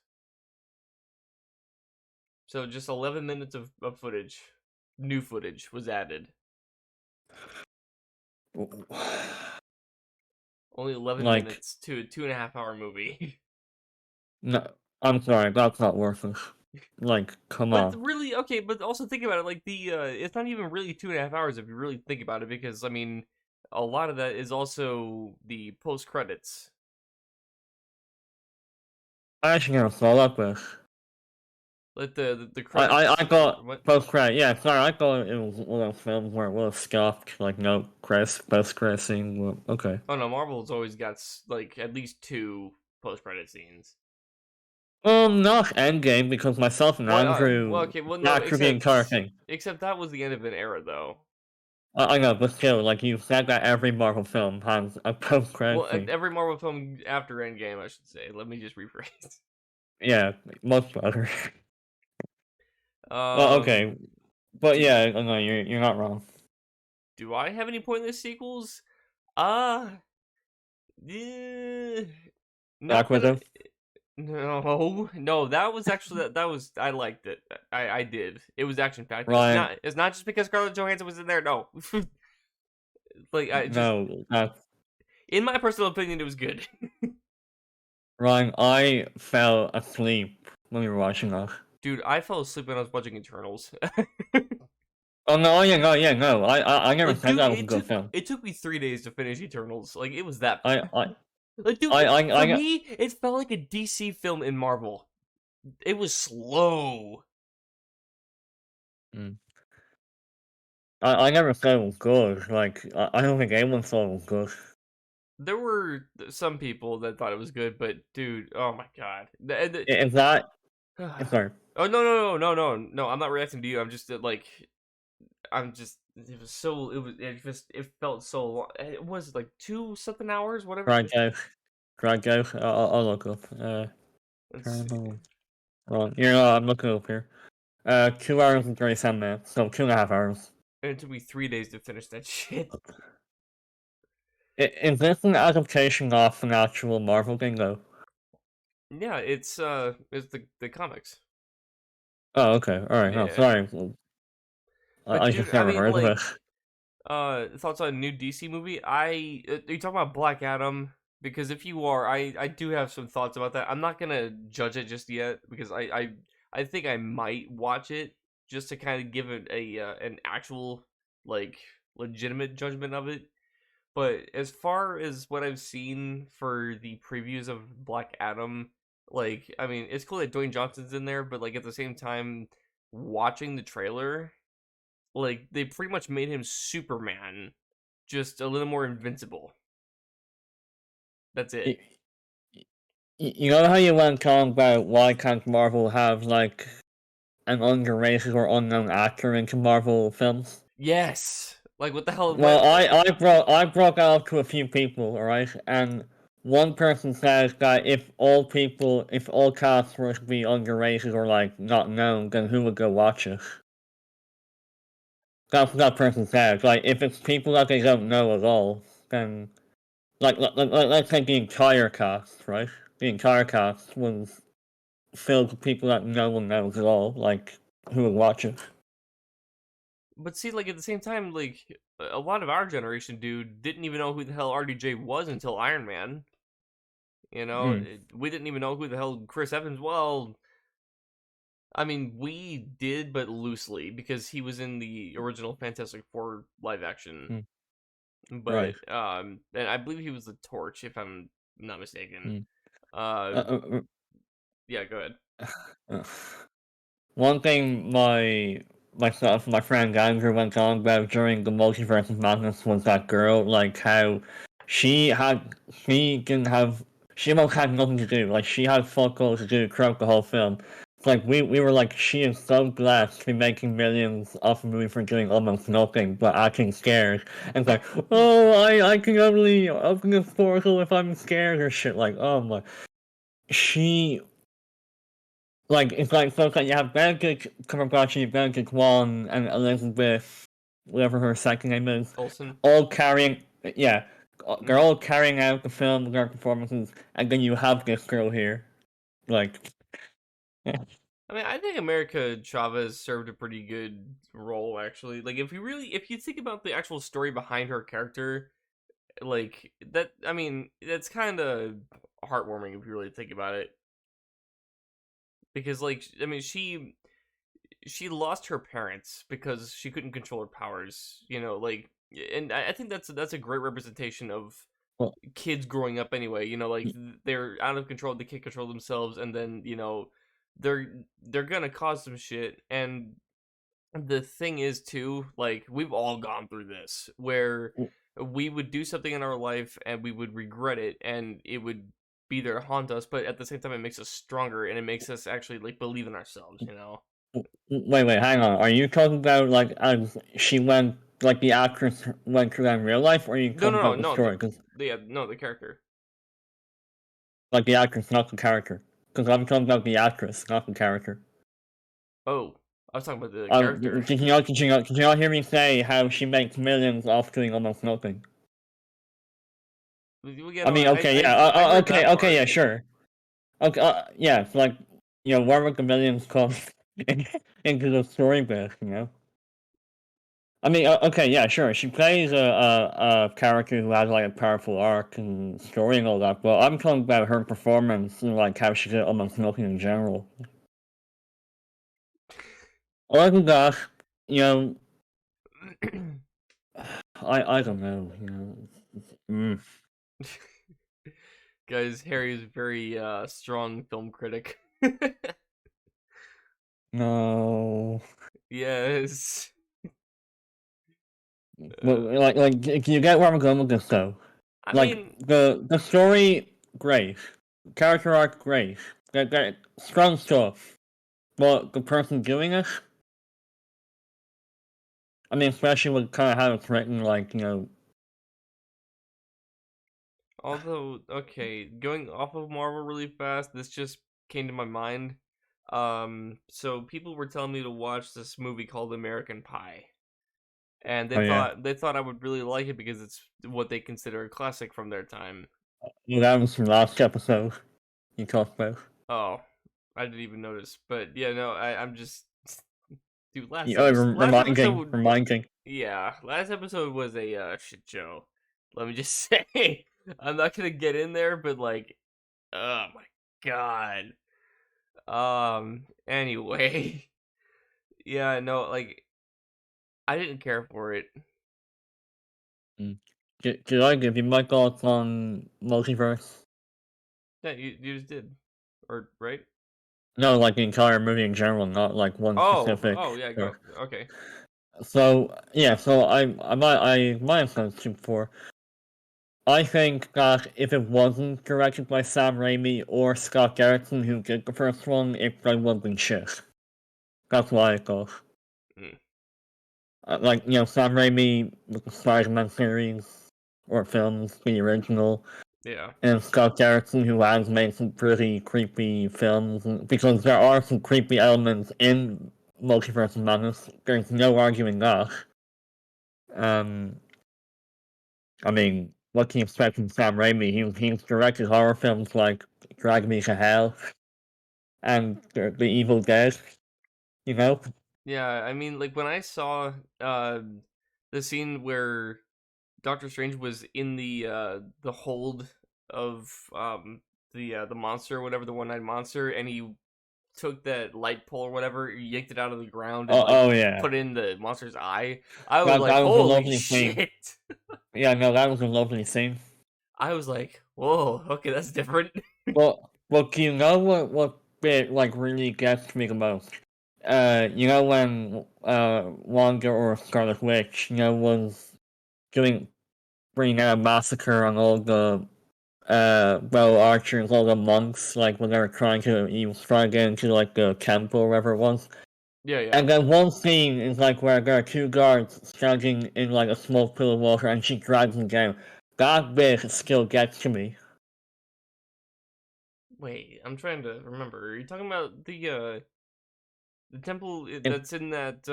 So just 11 minutes of footage, new footage was added. Only 11 Like, minutes to a 2.5 hour movie. no, I'm sorry, that's not worth it. Like, come But on. really, okay, but also think about it, like it's not even really 2.5 hours if you really think about it, because I mean, a lot of that is also the post credits. I actually never saw that, but Like the I credits. got What? post credit. Yeah, sorry, I thought it was one of those films where it was scuffed. Like no credits, post credit scene. Well, okay. Oh no, Marvel's always got like at least two post credit scenes. Not Endgame because myself and Well, Andrew okay, well no, got through the entire thing. except that was the end of an era though. I know, but still, like you said, that every Marvel film has a post credit Well, scene. every Marvel film after Endgame, I should say. Let me just rephrase. Yeah, much better. Well, Um, okay, but do yeah, no, you're not wrong. do I have any pointless sequels? Uh, eh, not Back with that him. no. That was actually that was I liked it. I did. It was action packed. Ryan, It's not just because Scarlett Johansson was in there. No, like I just no, in my personal opinion, it was good. Ryan, I fell asleep when we were watching that. Dude, I fell asleep when I was watching Eternals. Oh no, yeah, no, yeah, no. I never Like, said dude, that was a good film. it took me 3 days to finish Eternals. Like, it was that I, bad. I, Like, dude, for I me, it felt like a DC film in Marvel. It was slow. mm. I never said it was good. Like, I don't think anyone thought it was good. There were some people that thought it was good, but dude, oh my god. Is that? Sorry, Oh no! I'm not reacting to you. I'm just like, I'm just. It was so. It just. It felt so long. It was like 2 something hours, whatever. drag out, drag out. I'll look up. Let's see. Eternal. Wrong. I'm looking up here. 2 hours and 37 minutes. So 2.5 hours. And it took me 3 days to finish that shit. Is this an adaptation of an actual Marvel thing though? Yeah, it's the comics. Oh, okay. All right. No, Yeah. sorry. But I dude, just I never mean, heard of it. like, thoughts on a new DC movie? Are you talking about Black Adam? Because if you are, I do have some thoughts about that. I'm not gonna judge it just yet because I think I might watch it just to kind of give it a an actual like legitimate judgment of it. But as far as what I've seen for the previews of Black Adam, like, I mean, it's cool that Dwayne Johnson's in there, but like at the same time, watching the trailer, like they pretty much made him Superman, just a little more invincible. That's Y- it. You know how you went talking about why can't Marvel have like an underrated or unknown actor into Marvel films? Yes. Like what the hell? Well, I brought that up to a few people, alright, and one person says that if all casts were to be underrated or like not known, then who would go watch it? That's what that person says. Like if it's people that they don't know at all, then let's take the entire cast, right? The entire cast was filled with people that no one knows at all. Like who would watch it? But see, like at the same time, like a lot of our generation, dude, didn't even know who the hell RDJ was until Iron Man. You know, Mm, we didn't even know who the hell Chris Evans. Well, I mean, we did, but loosely because he was in the original Fantastic Four live action. mm, right. But and I believe he was the Torch, if I'm not mistaken. Mm. Uh, Uh, yeah, go ahead. uh, One thing myself and my friend Andrew went on about during the Multiverse of Madness was that girl, like how she didn't have she almost had nothing to do. Like she had fuck all to do throughout the whole film. It's like we were like she is so blessed to be making millions off a movie for doing almost nothing but acting scared. And it's like, oh I can only open this portal if I'm scared or shit like oh my she like it's like so it's like you have Benedict Cumberbatch, you have Benedict Wong, and Elizabeth, whatever her second name is, Olsen. all carrying yeah, they're Hmm. all carrying out the film with their performances, and then you have this girl here, like yeah. I mean, I think America Chavez served a pretty good role, actually. Like, if you think about the actual story behind her character, like that, I mean, that's kind of heartwarming if you really think about it. Because, like, I mean, she lost her parents because she couldn't control her powers. You know, like, and I think that's a great representation of Well, kids growing up anyway. You know, like y- they're out of control, they can't control themselves, and then they're gonna cause some shit. And the thing is too, like, we've all gone through this where we would do something in our life and we would regret it, and it would be there to haunt us, but at the same time it makes us stronger and it makes us actually like believe in ourselves, you know. Wait, hang on. Are you talking about like as she went, like the actress went through that in real life, or are you No, talking no, no, about the no. story? Because The character. like the actress, not the character. Because I'm talking about the actress, not the character. Oh, I was talking about the character. Did you not hear me say how she makes millions off doing almost nothing? You I know, mean, okay, yeah, I heard that okay, part. yeah, sure. Okay, yeah, it's like, where would the millions come into the story bit, you know? I mean, okay, yeah, sure. She plays a character who has like a powerful arc and story and all that, but I'm talking about her performance and like how she did almost nothing in general. Other than that, you know, I don't know, Mm. Guys, Harry is a very strong film critic. No. Yes. Well, Uh, can you get where I'm going with this though? I Like mean, the story, great. Character arc, great. That strong stuff. But the person doing it, I mean, especially with kind of how it's written, like although, okay, going off of Marvel really fast, this just came to my mind. So people were telling me to watch this movie called American Pie, and oh yeah, they thought I would really like it because it's what they consider a classic from their time. well, that was from last episode you talked about. Oh, I didn't even notice, but yeah, no, I'm just, dude. Yeah, Last episode, reminding. yeah, last episode was a shit show. Let me just say, I'm not gonna get in there, but like, oh my god. Anyway, yeah, no, like, I didn't care for it. Mm. Did I give you my thoughts on Multiverse? Yeah, you just did, or right? No, like the entire movie in general, not like one specific. Oh, yeah, go. Okay. So yeah, so I might have said this before. I think that if it wasn't directed by Sam Raimi or Scott Derrickson, who did the first one, it probably would have been shit. That's why I thought. Mm, Like, Sam Raimi with the Spider-Man series, or films, the original, yeah. and Scott Derrickson, who has made some pretty creepy films, because there are some creepy elements in Multiverse of Madness, there's no arguing that. Um, I mean, what can you expect from Sam Raimi? He's directed horror films like Drag Me to Hell and the Evil Dead, you know? Yeah, I mean, like, when I saw the scene where Doctor Strange was in the hold of the monster or whatever, the one-eyed monster, and he took that light pole or whatever, yanked it out of the ground and like Oh yeah. put it in the monster's eye. I was like, That was a holy lovely scene. shit. Yeah, no, that was a lovely scene. I was like, whoa, okay, that's different. Well, do you know what bit like really gets me the most? When Wanda or Scarlet Witch, was doing bringing out a massacre on all the archers, all the monks, like when they were he was trying to get into like the temple or whatever it was. Yeah, yeah. And then one scene is like where there are two guards standing in like a small pool of water and she drags them down. That bit still gets to me. Wait, I'm trying to remember. Are you talking about the temple It's that's in that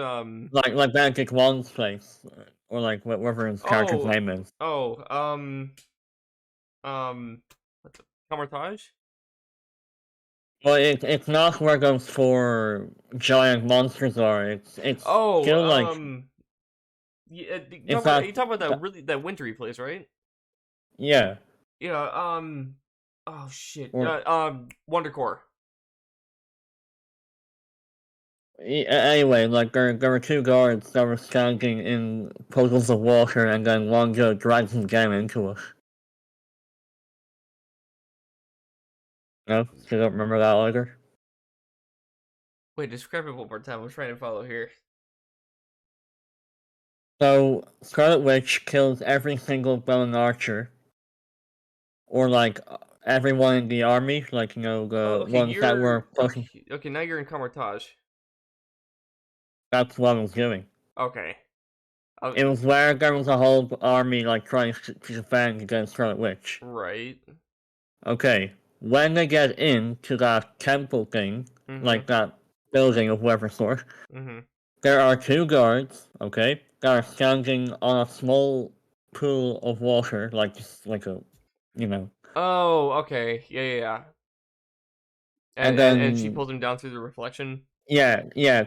like Benedict Wong's place, or like whatever his character's oh name is. oh what's it? Camartage? Well, it's not where those four giant monsters are. It's Oh, still like yeah, it's not. you talk about that wintry place, right? Yeah, Yeah, oh shit. or Wondercore. anyway, like there were two guards that were standing in puddles of water, and then one guy drags them down into it. No, you don't remember that either. Wait, describe it one more time. I'm trying to follow here. So Scarlet Witch kills every single Bone Archer, or like everyone in the army, like Oh, the okay, ones that you're were pushing. okay. Okay, now you're in Camartage. That's what I was doing. Okay. Oh, It was where there was a whole army like trying to defend against Scarlet Witch. right. Okay, when they get into that temple thing, Mm-hmm. like that building of whatever sort, Mm-hmm. there are two guards, okay, that are standing on a small pool of water, like a, you know, Oh, okay. Yeah, yeah, yeah. and And she then pulls him down through the reflection. yeah,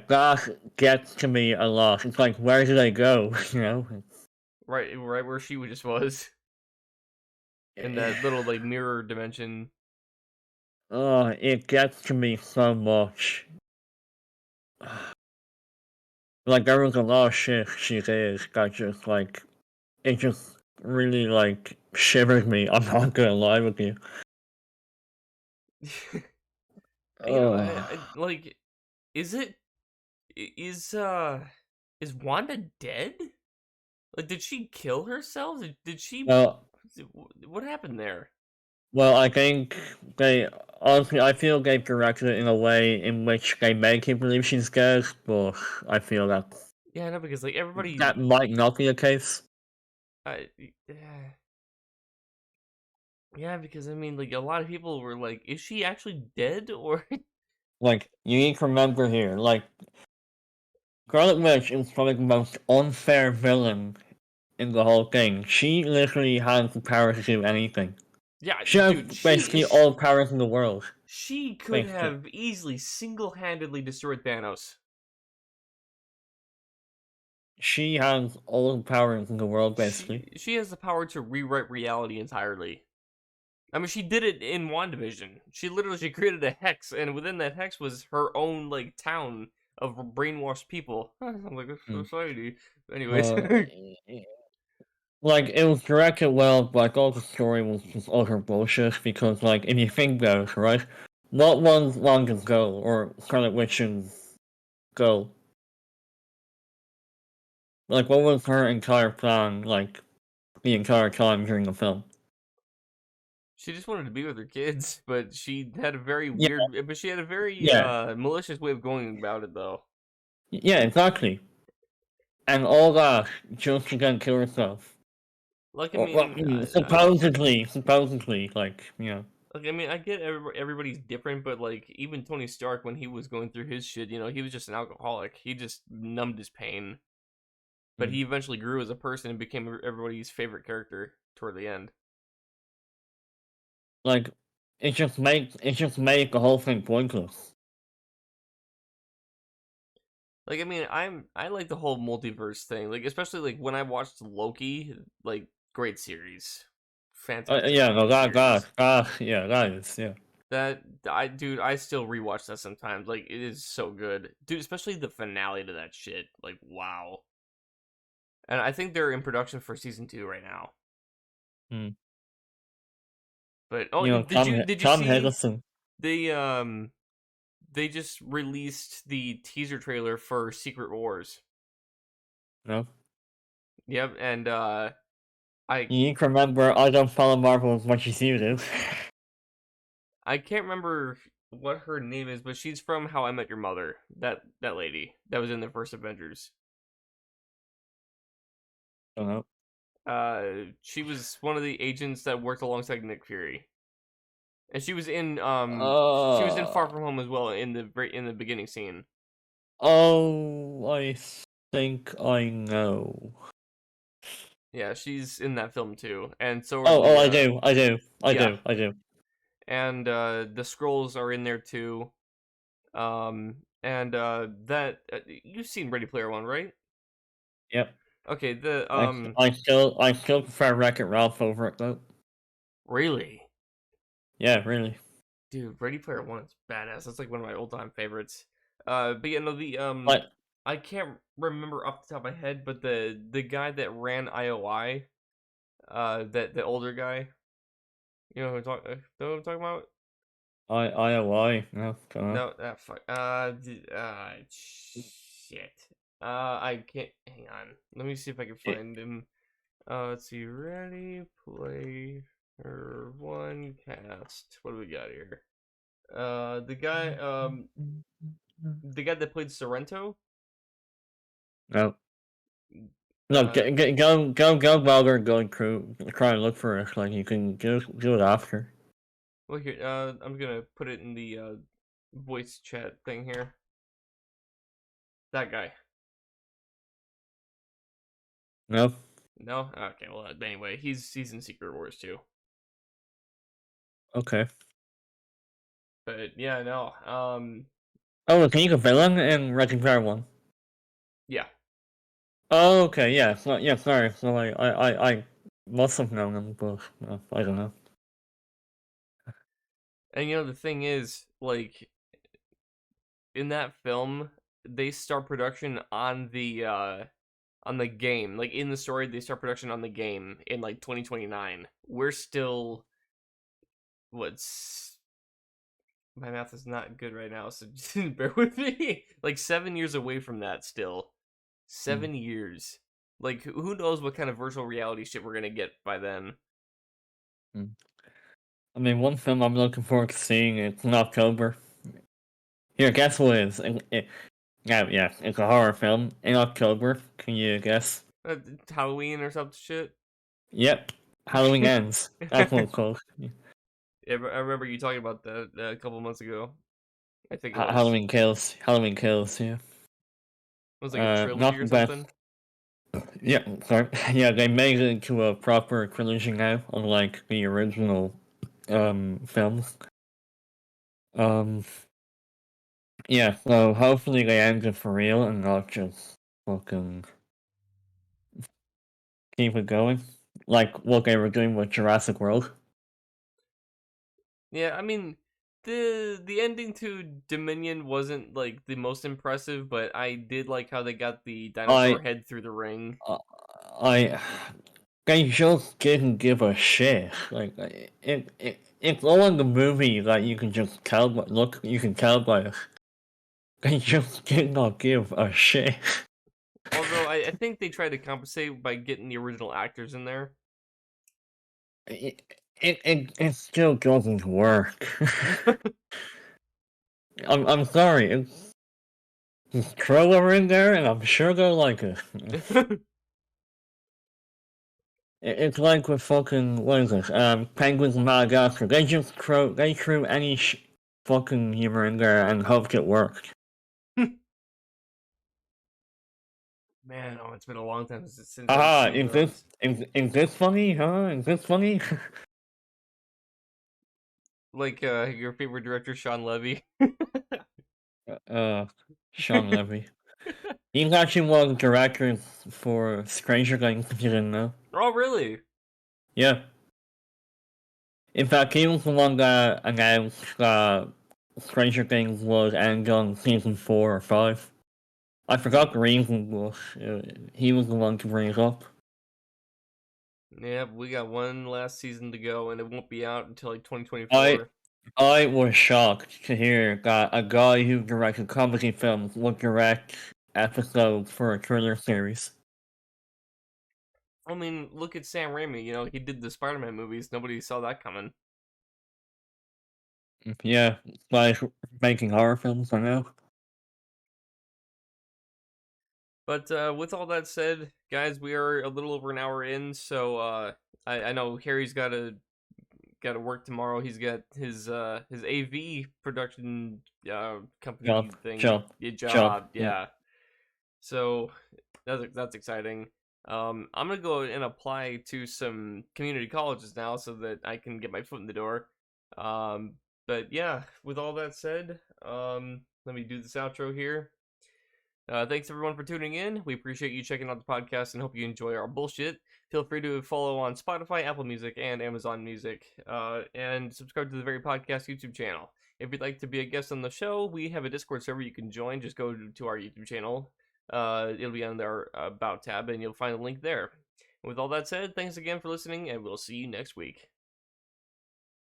that gets to me a lot. It's like, where do they go? You know, Right where she just was in that little like mirror dimension. oh, it gets to me so much. Like there was a lot of shit she did that just like it just really like shivered me. I'm not gonna lie with you. Oh, I like is it is Wanda dead? Like did she kill herself? Did she well, what happened there? I think they honestly, I feel they directed it in a way in which they make you believe she's dead, but I feel that Yeah, no, because like everybody that might not be the case. I yeah. Yeah, because I mean like a lot of people were like, is she actually dead or Like you need to remember here, like Scarlet Witch is probably the most unfair villain in the whole thing. She literally has the power to do anything. Yeah, She has dude, basically all the powers in the world. she could Basically, have easily single-handedly destroyed Thanos. she has all the powers in the world. Basically, She has the power to rewrite reality entirely. I mean, she did it in WandaVision. She created a hex, and within that hex was her own like town of brainwashed people. I'm like a mm. society. Anyways, uh, like it was directed well, but like all the story was just utter bullshit. Because like if you think about it, right, what was Wanda's goal or Scarlet Witch's goal? Like what was her entire plan? Like the entire time during the film? she just wanted to be with her kids, but she had a very Yeah, weird, but she had a very yeah, malicious way of going about it, though. yeah, exactly. And all that just to then kill herself. Like, I Or, well, mean, supposedly, like like I mean, I get everybody's different, but like even Tony Stark, when he was going through his shit, he was just an alcoholic. He just numbed his pain, but mm, he eventually grew as a person and became everybody's favorite character toward the end. like it just made the whole thing pointless. Like, I mean, I like the whole multiverse thing, like especially like when I watched Loki, like great series, fantastic Yeah, no, fucking series. yeah, that is, yeah. That dude, I still rewatch that sometimes. Like, it is so good, dude. Especially the finale to that shit. Like, wow. And I think they're in production for season 2 right now. Mm. But oh, You know, did you Tom see Hiddleston, they they just released the teaser trailer for Secret Wars? you know. Yep, and I You need to remember, I don't follow Marvel as much as you do. I can't remember what her name is, but she's from How I Met Your Mother. That lady that was in the first Avengers. don't know. She was one of the agents that worked alongside Nick Fury. And she was in Far Uh, From Home as well in the beginning scene. oh, I think I know. Yeah, she's in that film too. And so are Oh, the yeah, I do. and the scrolls are in there too. And that you've seen Ready Player One, right? Yep. Okay, the I still prefer Wreck-It Ralph over it though. really, Yeah, really. dude, Ready Player One is badass. That's like one of my all-time favorites. But yeah, no, the Like, I can't remember off the top of my head, but the guy that ran IOI, that the older guy, you know who I'm talking about? IOI. No, don't know. No, fuck. Shit. I can't. Hang on. Let me see if I can It, find him. Let's see. Ready, play, or one cast. What do we got here? The guy that played Sorrento. no. No, Uh, go, Wilder, go crew, try and look for it. Like, you can do it after. well here. I'm gonna put it in the voice chat thing here. That guy. No? No. Okay. Well, anyway, he's in Secret Wars too. Okay. But yeah, no. Oh, can you a villain in Wrecking Fair 1? Yeah. Oh, okay, yeah. So, yeah, sorry. So, I must have known him, but I don't know. And the thing is, like, in that film, they start production on the game. Like in the story, they start production on the game in like 2029. We're still what's my math is not good right now, so just bear with me. Like 7 years away from that still. Mm, 7 years. Like who knows what kind of virtual reality shit we're gonna get by then. mm. I mean, one film I'm looking forward to seeing is in October. Here, guess what it is? Yeah, it's a horror film in October. Can you guess? Halloween or some shit. Yep, Halloween Ends. That's what it's called. Yeah, I remember you talking about that a couple months ago. I think it was. Halloween Kills. Halloween Kills. Yeah. It was like a trilogy Not or the best. something. Yeah, sorry. Yeah, they made it into a proper trilogy now, unlike the original films. Um, yeah, so hopefully they end it for real and not just fucking keep it going, like what they were doing with Jurassic World. Yeah, I mean, the ending to Dominion wasn't like the most impressive, but I did like how they got the dinosaur I, head through the ring. uh, I, they just didn't give a shit. Like it's all in the movie that you can just tell. But look, you can tell by it. They just did not give a shit. Although I think they tried to compensate by getting the original actors in there. It still doesn't work. I'm sorry. Just throw her in there, and I'm sure they'll like it. It's like with fucking what is it? Penguins in Madagascar. They threw any fucking humor in there and hoped it worked. Man, oh, it's been a long time since I've Ah, seen those. is this funny? Huh? Is this funny? Like your favorite director, Sean Levy. uh, Sean Levy. He's actually one of the directors for Stranger Things. If you didn't know. Oh, really? Yeah. In fact, he was the one that announced that Stranger Things was ending on season 4 or 5. I forgot the reason, but he was the one to bring it up. Yeah, we got one last season to go, and it won't be out until like I 2024. I was shocked to hear that a guy who directed comedy films would direct episodes for a thriller series. I mean, look at Sam Raimi. He did the Spider-Man movies. Nobody saw that coming. Yeah, by making horror films, I know. But with all that said, guys, we are a little over an hour in, so I know Harry's got to work tomorrow. He's got his AV production company Job, thing job, job, job, yeah. yeah. So that's exciting. I'm gonna go and apply to some community colleges now so that I can get my foot in the door. But yeah, with all that said, let me do this outro here. Thanks everyone for tuning in. We appreciate you checking out the podcast and hope you enjoy our bullshit. Feel free to follow on Spotify, Apple Music, and Amazon Music, and subscribe to the Very Podcast YouTube channel. If you'd like to be a guest on the show, we have a Discord server you can join. Just go to our YouTube channel. It'll be on our About tab, and you'll find a link there. With all that said, thanks again for listening, and we'll see you next week.